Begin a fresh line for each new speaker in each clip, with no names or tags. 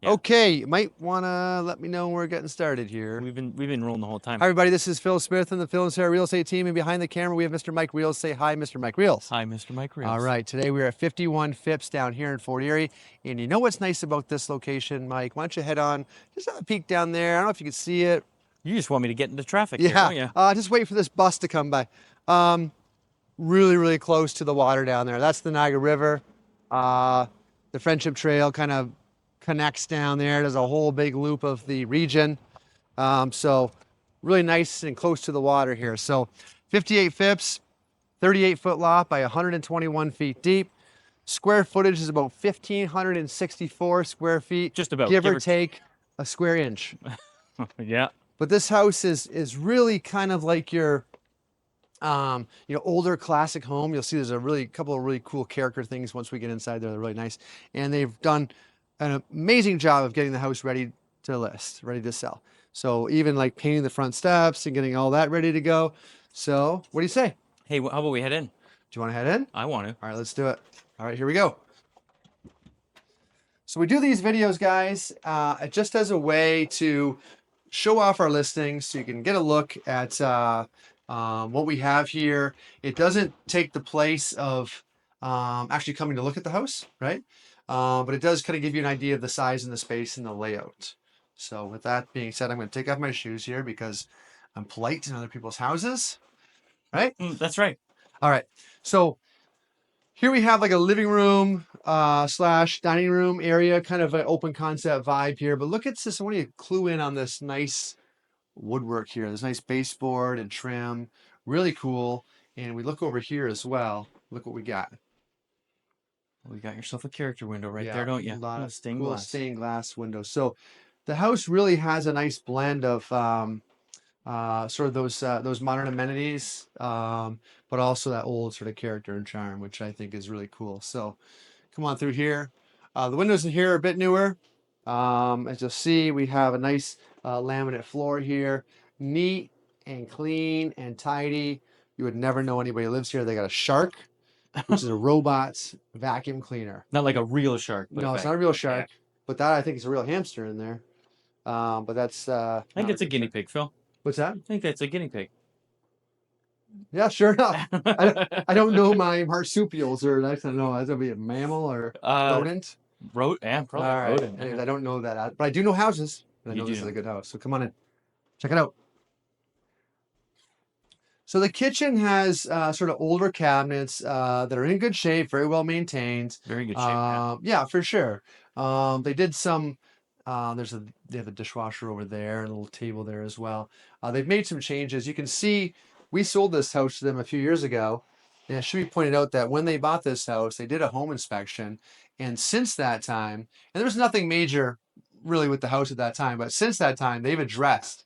Yeah.
Okay, you might want to let me know when we're getting started here.
We've been rolling the whole time.
Hi, everybody. This is Phil Smith and the Phil and Sarah Real Estate Team. And behind the camera, we have Mr. Mike Reels. Say hi, Mr. Mike Reels.
Hi, Mr. Mike Reels.
All right. Today, we're at 51 Phipps down here in Fort Erie. And you know what's nice about this location, Mike? Why don't you head on, just have a peek down there. I don't know if you can see it.
You just want me to get into traffic here, don't you?
Just wait for this bus to come by. Really, really close to the water down there. That's the Niagara River. The Friendship Trail kind of connects down there. There's a whole big loop of the region. So really nice and close to the water here. So 58 Phipps, 38-foot lot by 121 feet deep. Square footage is about 1,564 square feet.
Just about.
Give or take a square inch.
Yeah.
But this house is really kind of like your older classic home. You'll see there's a couple of really cool character things once we get inside there. They're really nice. And they've done an amazing job of getting the house ready to list, ready to sell. So even like painting the front steps and getting all that ready to go. So what do you say?
Hey, how about we head in?
Do you want to head in?
I want to.
All right, let's do it. All right, here we go. So we do these videos, guys, just as a way to show off our listings so you can get a look at what we have here. It doesn't take the place of actually coming to look at the house, right? But it does kind of give you an idea of the size and the space and the layout. So with that being said, I'm going to take off my shoes here because I'm polite in other people's houses, right?
That's right.
All right. So here we have like a living room slash dining room area, kind of an open concept vibe here. But look at this. I want you to clue in on this nice woodwork here. This nice baseboard and trim. Really cool. And we look over here as well. Look what we got.
Well, you got yourself a character window right there, don't you?
A lot of
stained
cool
glass.
stained glass windows. So the house really has a nice blend of sort of those modern amenities, but also that old sort of character and charm, which I think is really cool. So come on through here. The windows in here are a bit newer. As you'll see, we have a nice laminate floor here, neat and clean and tidy. You would never know anybody lives here. They got a shark, which is a robot vacuum cleaner.
Not like a real shark. But
No, it's not a real shark, but that I think is a real hamster in there. But that's
I think it's a guinea pig, Phil.
What's that?
I think that's a guinea pig.
Yeah, sure enough. I don't know my marsupials, or I don't know. That's gonna be a mammal or rodent.
Yeah, probably
All right.
rodent.
Anyways, I don't know that, but I do know houses. And I know this is a good house. So come on in, check it out. So the kitchen has sort of older cabinets that are in good shape, very well maintained.
Very good shape.
Yeah, for sure. They did some. They have a dishwasher over there and a little table there as well. They've made some changes. You can see we sold this house to them a few years ago. And it should be pointed out that when they bought this house, they did a home inspection. And since that time, and there was nothing major really with the house at that time, but since that time, they've addressed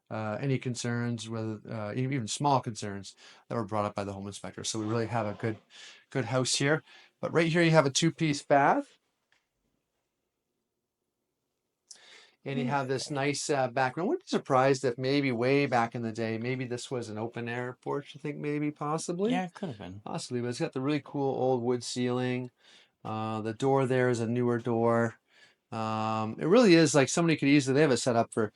any concerns, whether even small concerns that were brought up by the home inspector. So we really have a good house here. But right here, you have a 2-piece bath. And you have this nice background. I wouldn't be surprised if maybe way back in the day, maybe this was an open air porch, I think maybe possibly.
Yeah, it could have been.
Possibly, but it's got the really cool old wood ceiling. The door there is a newer door. It really is like somebody could easily, they have it set up for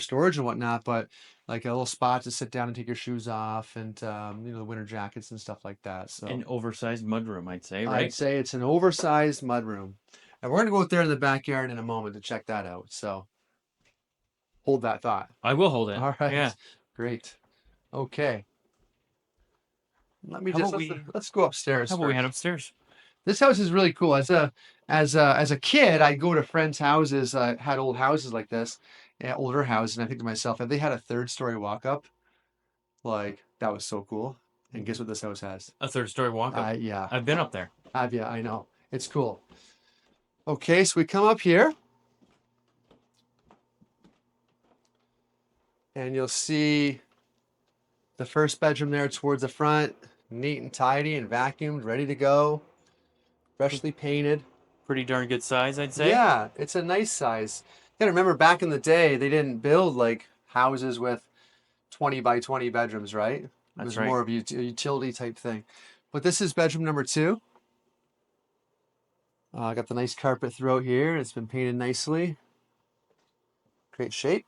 storage and whatnot, but like a little spot to sit down and take your shoes off and, the winter jackets and stuff like that. So
an oversized mudroom, I'd say, right?
I'd say it's an oversized mudroom. And we're going to go out there in the backyard in a moment to check that out. So hold that thought.
I will hold it.
All right.
Yeah.
Great. Okay. Let's go upstairs.
How about we head upstairs?
This house is really cool. As a kid, I'd go to friends' houses, had old houses like this, older houses, and I think to myself, if they had a 3rd-story walk-up, like that was so cool. And guess what this house has?
A 3rd-story walk-up.
Yeah.
I've been up there.
Yeah, I know. It's cool. Okay, so we come up here. And you'll see the first bedroom there towards the front, neat and tidy and vacuumed, ready to go, freshly painted.
Pretty darn good size, I'd say.
Yeah, it's a nice size. You gotta remember back in the day, they didn't build like houses with 20 by 20 bedrooms, right? It was more of a utility type thing. But this is bedroom number 2. Got the nice carpet throughout here. It's been painted nicely. Great shape.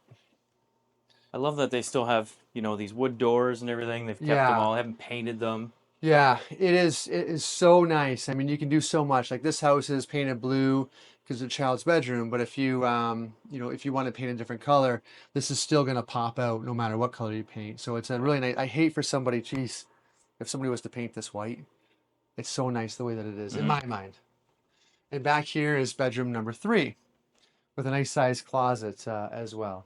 I love that they still have, you know, these wood doors and everything. They've kept them
Yeah.
all, haven't painted them.
Yeah, it is. It is so nice. I mean, you can do so much. Like this house is painted blue because it's a child's bedroom. But if you, if you want to paint a different color, this is still gonna pop out no matter what color you paint. So it's a really nice. I hate for somebody, geez, if somebody was to paint this white, it's so nice the way that it is in my mind. And back here is bedroom number 3 with a nice sized closet as well,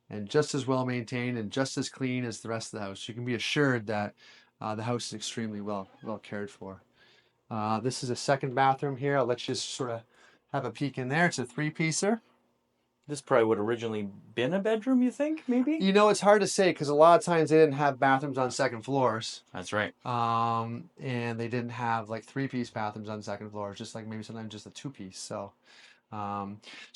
and just as well maintained and just as clean as the rest of the house. You can be assured that the house is extremely well cared for. This is a second bathroom here. I'll let you just sort of have a peek in there. It's a 3-piecer.
This probably would have originally been a bedroom, you think, maybe?
You know, it's hard to say because a lot of times they didn't have bathrooms on second floors.
That's right.
And they didn't have like 3-piece bathrooms on second floors, just like maybe sometimes just a 2-piece. So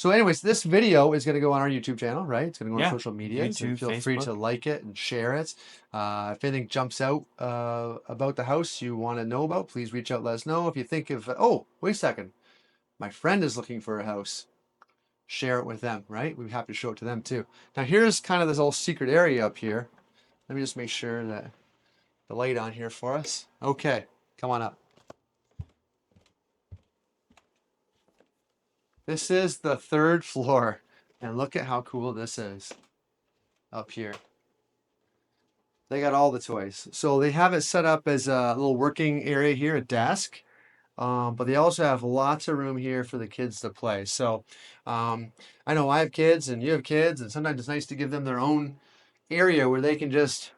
anyways, this video is going to go on our YouTube channel, right? It's going to go on social media.
YouTube,
feel free to
Facebook.
like it and share it. If anything jumps out about the house you want to know about, please reach out, let us know. If you think of, oh, wait a second, my friend is looking for a house, share it with them, right? We'd be happy to show it to them too. Now here's kind of this little secret area up here. Let me just make sure that the light on here for us. Okay, come on up. This is the 3rd floor, and look at how cool this is up here. They got all the toys. So they have it set up as a little working area here, a desk, but they also have lots of room here for the kids to play. So I know I have kids and you have kids, and sometimes it's nice to give them their own area where they can just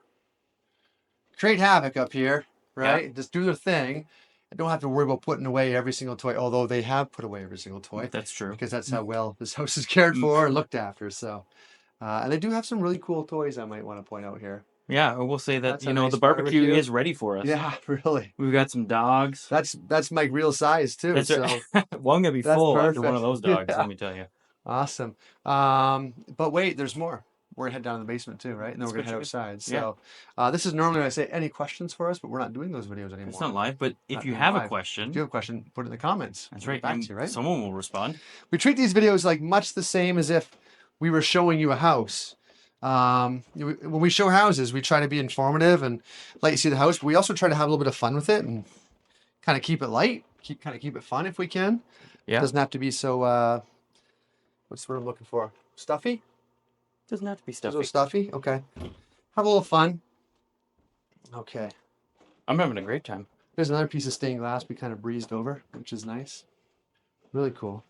create havoc up here, right?
Yeah.
Just do their thing. I don't have to worry about putting away every single toy, although they have put away every single toy.
That's true.
Because that's how well this house is cared for and looked after. So, and they do have some really cool toys I might want to point out here.
Yeah, I will say that,
That's a
you know,
nice
the barbecue
barbecue.
is ready for us.
Yeah, really.
We've got some dogs.
That's my real size too.
That's
So
right. Well, I'm gonna be
that's
full after
perfect.
one of those dogs,
Yeah.
let me tell you.
Awesome. But wait, there's more. We're gonna head down to the basement too, right? And then we're gonna head outside. So this is normally when I say any questions for us, but we're not doing those videos anymore.
It's not live, but if
Not
you
doing
have a
live.
question,
If you have a question, put it in the comments.
that's
We'll
right.
get back
And
to you, right?
someone will respond.
We treat these videos like much the same as if we were showing you a house. When we show houses, we try to be informative and let you see the house. But we also try to have a little bit of fun with it and kind of keep it light, keep it fun if we can.
Yeah.
It doesn't have to be so. What's the word I'm looking for? Stuffy.
Doesn't have to be
A
stuffy.
little stuffy. Okay. Have a little fun. Okay.
I'm having a great time.
There's another piece of stained glass we kind of breezed over, which is nice. Really cool.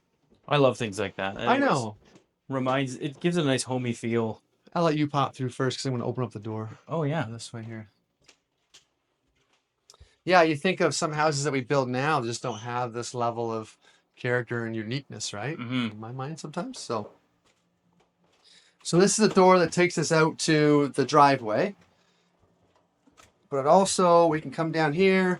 I love things like that.
I know.
It gives it a nice homey feel.
I'll let you pop through first because I'm going to open up the door.
Oh yeah.
This way here. Yeah, you think of some houses that we build now that just don't have this level of character and uniqueness, right? In my mind sometimes. So this is the door that takes us out to the driveway. But also we can come down here.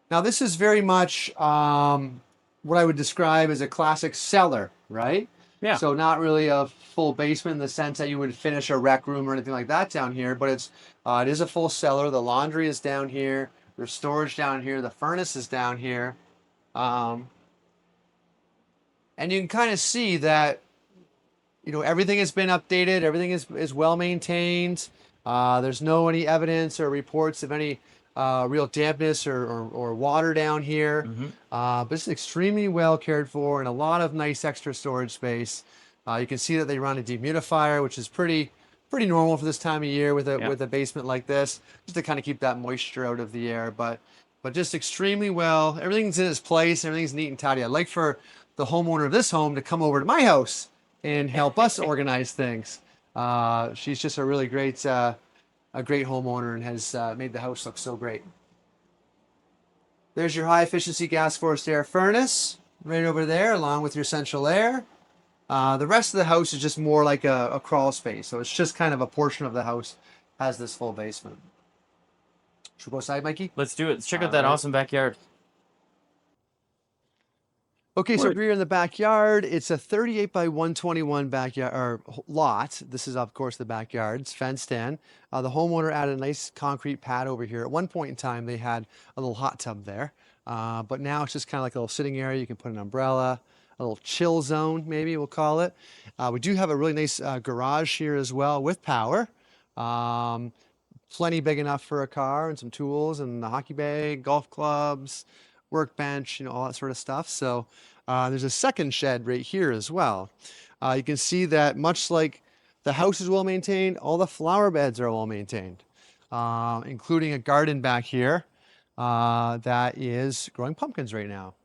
Now this is very much what I would describe as a classic cellar, right?
Yeah.
So not really a full basement in the sense that you would finish a rec room or anything like that down here, but it is a full cellar. The laundry is down here. There's storage down here. The furnace is down here. And you can kind of see that, you know, everything has been updated. Everything is well maintained. There's any evidence or reports of any real dampness or water down here. But it's extremely well cared for and a lot of nice extra storage space. You can see that they run a dehumidifier, which is pretty normal for this time of year with a basement like this, just to kind of keep that moisture out of the air. But just extremely well. Everything's in its place. Everything's neat and tidy. I'd like for the homeowner of this home to come over to my house and help us organize things. She's just a really great homeowner and has made the house look so great. There's your high efficiency gas forced air furnace right over there, along with your central air. The rest of the house is just more like a crawl space. So it's just kind of a portion of the house has this full basement. Should we go outside, Mikey?
Let's do it. Let's check out that awesome backyard.
Okay, so
Word.
we're in the backyard. It's a 38 by 121 backyard or lot. This is, of course, the backyard. It's fenced in. The homeowner added a nice concrete pad over here. At one point in time, they had a little hot tub there, but now it's just kind of like a little sitting area. You can put an umbrella, a little chill zone, maybe we'll call it. We do have a really nice garage here as well with power. Um, Plenty big enough for a car and some tools and a hockey bag, golf clubs, workbench, all that sort of stuff. So there's a second shed right here as well. You can see that much like the house is well maintained, all the flower beds are well maintained, including a garden back here that is growing pumpkins right now,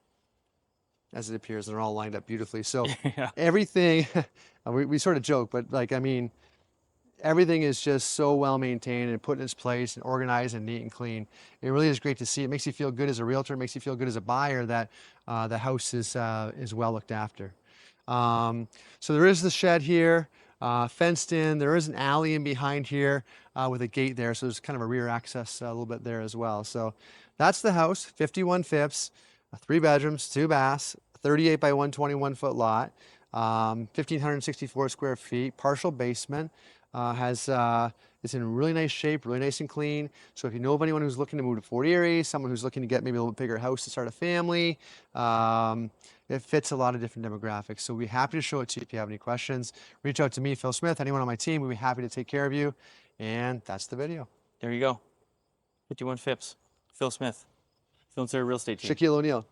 as it appears. They're all lined up beautifully. So
Yeah.
everything, we sort of joke, but like, I mean, everything is just so well maintained and put in its place and organized and neat and clean. It really is great to see. It makes you feel good as a realtor. It makes you feel good as a buyer that the house is well looked after. So there is the shed here, fenced in. There is an alley in behind here with a gate there. So there's kind of a rear access a little bit there as well. So that's the house, 51 Phipps, 3 bedrooms, 2 baths, 38 by 121-foot lot, 1,564 square feet, partial basement. It's in really nice shape, really nice and clean. So if you know of anyone who's looking to move to Fort Erie, someone who's looking to get maybe a little bigger house to start a family, it fits a lot of different demographics. So we'd be happy to show it to you if you have any questions. Reach out to me, Phil Smith, anyone on my team. We'd be happy to take care of you. And that's the video.
There you go. 51 Phipps. Phil Smith. Phil and Sarah Real Estate Team.
Shaquille O'Neal.